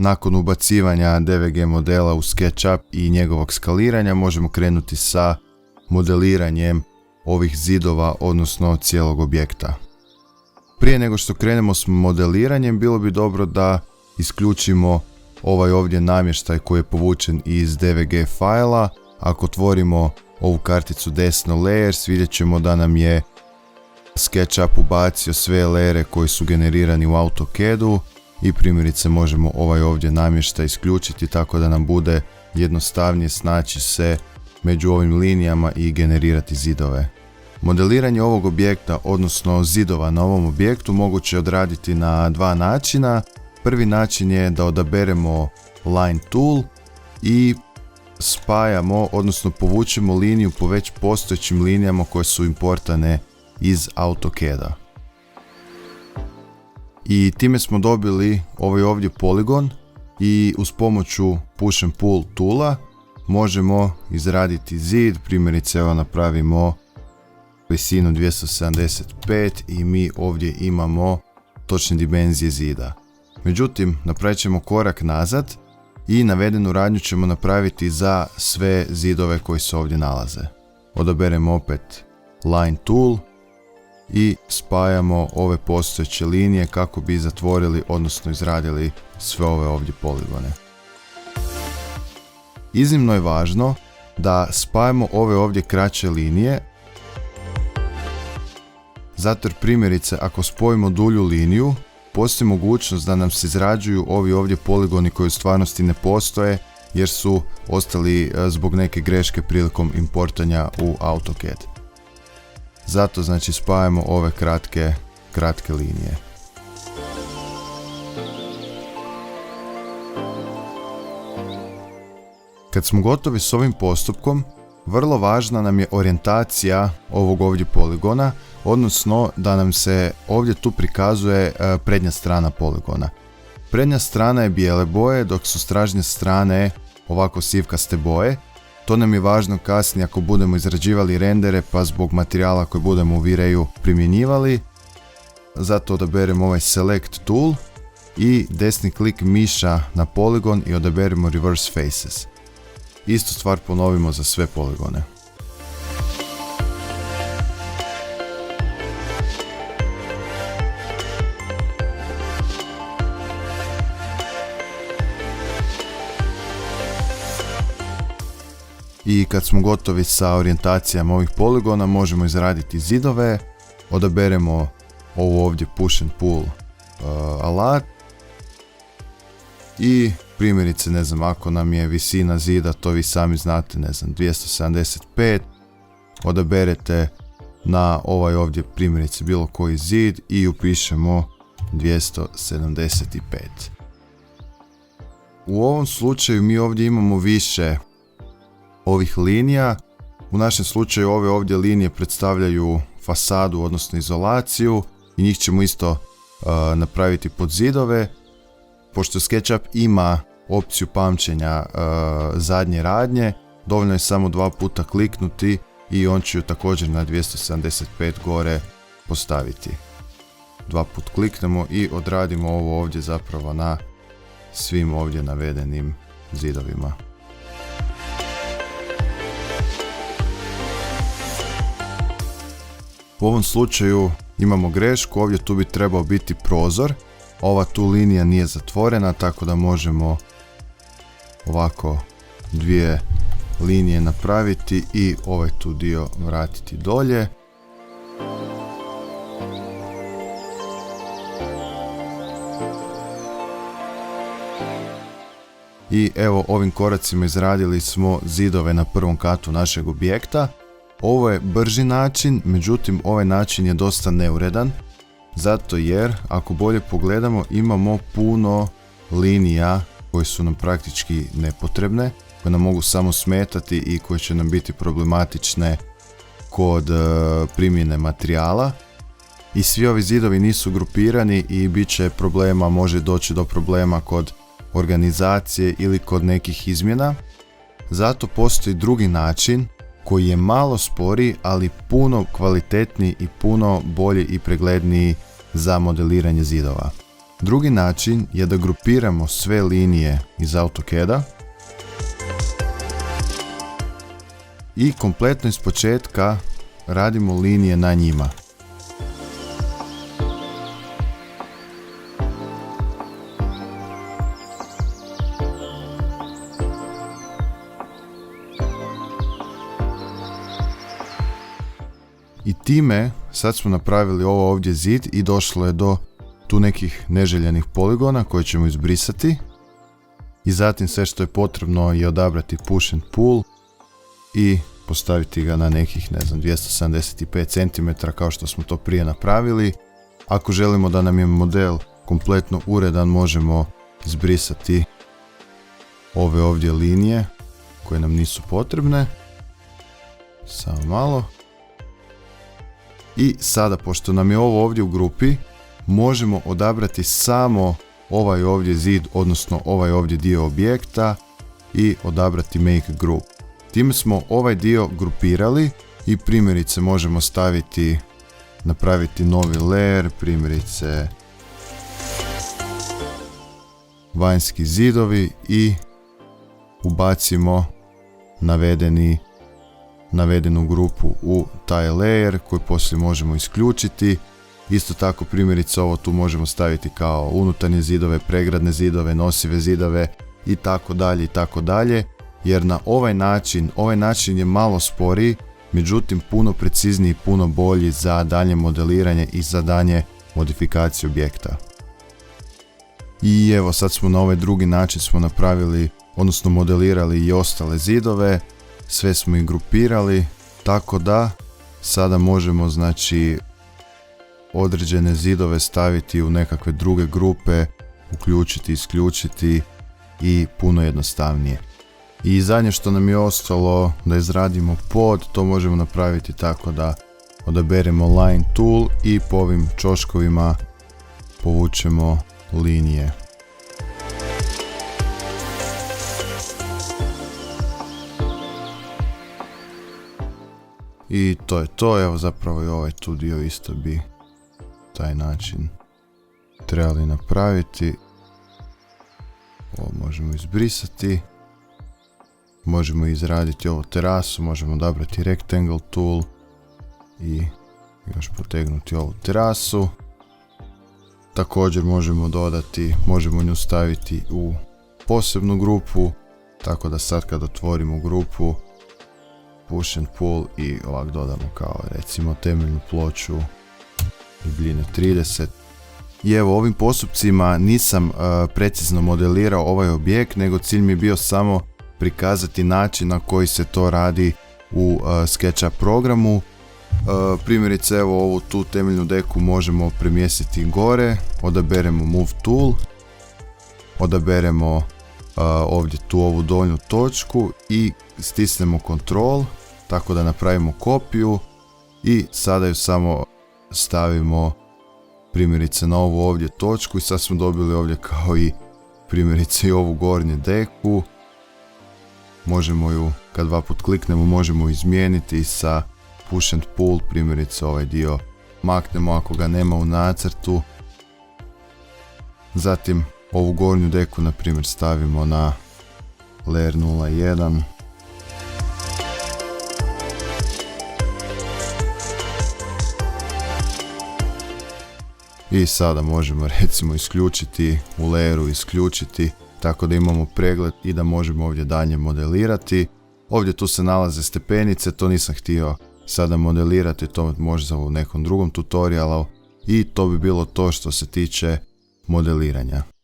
nakon ubacivanja DVG modela u SketchUp i njegovog skaliranja možemo krenuti sa modeliranjem ovih zidova, odnosno cijelog objekta. Prije nego što krenemo s modeliranjem, bilo bi dobro da isključimo ovaj ovdje namještaj koji je povučen iz DVG fajla. Ako otvorimo ovu karticu desno Layers, vidjet ćemo da nam je SketchUp ubacio sve layere koji su generirani u AutoCAD-u i primjerice možemo ovaj ovdje namještaj isključiti tako da nam bude jednostavnije snaći se među ovim linijama i generirati zidove. Modeliranje ovog objekta, odnosno zidova na ovom objektu, moguće je odraditi na dva načina. Prvi način je da odaberemo Line Tool i spajamo, odnosno povučemo liniju po već postojećim linijama koje su importane iz AutoCAD-a. I time smo dobili ovaj ovdje poligon i uz pomoću Push and Pull toola možemo izraditi zid. Primjerice evo napravimo visinu 275 i mi ovdje imamo točne dimenzije zida. Međutim, napravit ćemo korak nazad i navedenu radnju ćemo napraviti za sve zidove koji se ovdje nalaze. Odaberemo opet Line Tool i spajamo ove postojeće linije kako bi zatvorili, odnosno izradili sve ove ovdje poligone. Iznimno je važno da spajamo ove ovdje kraće linije, zato jer primjerice ako spojimo dulju liniju, postoji mogućnost da nam se izrađuju ovi ovdje poligoni koji u stvarnosti ne postoje jer su ostali zbog neke greške prilikom importanja u AutoCAD. Zato znači spajamo ove kratke linije. Kad smo gotovi s ovim postupkom, vrlo važna nam je orijentacija ovog ovdje poligona, odnosno da nam se ovdje tu prikazuje prednja strana poligona. Prednja strana je bijele boje, dok su stražnje strane ovako sivkaste boje. To nam je važno kasnije ako budemo izrađivali rendere pa zbog materijala koje budemo u V-Rayu primjenjivali. Zato odaberemo ovaj Select Tool i desni klik miša na poligon i odaberemo Reverse Faces. Istu stvar ponovimo za sve poligone. I kad smo gotovi sa orijentacijama ovih poligona možemo izraditi zidove. Odaberemo ovu ovdje Push and Pull alat i primjerice ne znam, ako nam je visina zida, to vi sami znate, ne znam, 275, odaberete na ovaj ovdje primjerice bilo koji zid i upišemo 275. U ovom slučaju mi ovdje imamo više ovih linija. U našem slučaju ove ovdje linije predstavljaju fasadu, odnosno izolaciju, i njih ćemo isto napraviti pod zidove. Pošto SketchUp ima opciju pamćenja zadnje radnje, dovoljno je samo 2 puta kliknuti i on će ju također na 275 gore postaviti. 2 put kliknemo i odradimo ovo ovdje zapravo na svim ovdje navedenim zidovima. U ovom slučaju imamo grešku, ovdje tu bi trebao biti prozor. Ova tu linija nije zatvorena, tako da možemo ovako dvije linije napraviti i ovaj tu dio vratiti dolje. I evo, ovim koracima izradili smo zidove na prvom katu našeg objekta. Ovo je brži način, međutim ovaj način je dosta neuredan, zato jer ako bolje pogledamo imamo puno linija koje su nam praktički nepotrebne, koje nam mogu samo smetati i koje će nam biti problematične kod primjene materijala. I svi ovi zidovi nisu grupirani i bit će problema, može doći do problema kod organizacije ili kod nekih izmjena. Zato postoji drugi način koji je malo sporiji, ali puno kvalitetniji i puno bolji i pregledniji za modeliranje zidova. Drugi način je da grupiramo sve linije iz AutoCAD-a i kompletno iz početka radimo linije na njima. I time sad smo napravili ovo ovdje zid i došlo je do tu nekih neželjenih poligona koje ćemo izbrisati. I zatim sve što je potrebno je odabrati push and pull i postaviti ga na nekih 275 cm kao što smo to prije napravili. Ako želimo da nam je model kompletno uredan, možemo izbrisati ove ovdje linije koje nam nisu potrebne. Samo malo. I sada, pošto nam je ovo ovdje u grupi, možemo odabrati samo ovaj ovdje zid, odnosno ovaj ovdje dio objekta i odabrati Make Group. Time smo ovaj dio grupirali i primjerice možemo napraviti novi layer, primjerice vanjski zidovi i ubacimo navedenu grupu u taj layer koji poslije možemo isključiti. Isto tako primjerice ovo tu možemo staviti kao unutarnje zidove, pregradne zidove, nosive zidove i tako dalje, jer na ovaj način je malo sporiji, međutim puno precizniji i puno bolji za dalje modeliranje i za dalje modifikaciju objekta. I evo sad smo na ovaj drugi način smo napravili, odnosno modelirali i ostale zidove, sve smo ih grupirali, tako da sada možemo znači određene zidove staviti u nekakve druge grupe, uključiti, isključiti i puno jednostavnije. I zadnje što nam je ostalo da izradimo pod, to možemo napraviti tako da odaberemo Line Tool i po ovim čoškovima povučemo linije. I to je to, evo zapravo i ovaj tu dio isto bi taj način trebali napraviti. Ovo možemo izbrisati. Možemo izraditi ovu terasu, možemo odabrati Rectangle Tool i još potegnuti ovu terasu. Također možemo nju staviti u posebnu grupu, tako da sad kad otvorimo grupu, push and pull i ovak dodamo kao recimo temeljnu ploču dubljine 30. I evo ovim postupcima nisam precizno modelirao ovaj objekt, nego cilj mi je bio samo prikazati način na koji se to radi u SketchUp programu. Primjerice evo ovu tu temeljnu deku možemo premjestiti gore, odaberemo Move Tool, odaberemo ovdje tu ovu donju točku i stisnemo Ctrl tako da napravimo kopiju i sada ju samo stavimo primjerice na ovu ovdje točku i sad smo dobili ovdje kao i primjerice i ovu gornju deku. Možemo ju, kad dva put kliknemo, možemo izmijeniti sa push and pull, primjerice ovaj dio maknemo ako ga nema u nacrtu. Zatim ovu gornju deku na primjer stavimo na layer 01. I sada možemo recimo isključiti u layeru, isključiti tako da imamo pregled i da možemo ovdje dalje modelirati. Ovdje tu se nalaze stepenice, to nisam htio sada modelirati, to možda u nekom drugom tutorialu i to bi bilo to što se tiče modeliranja.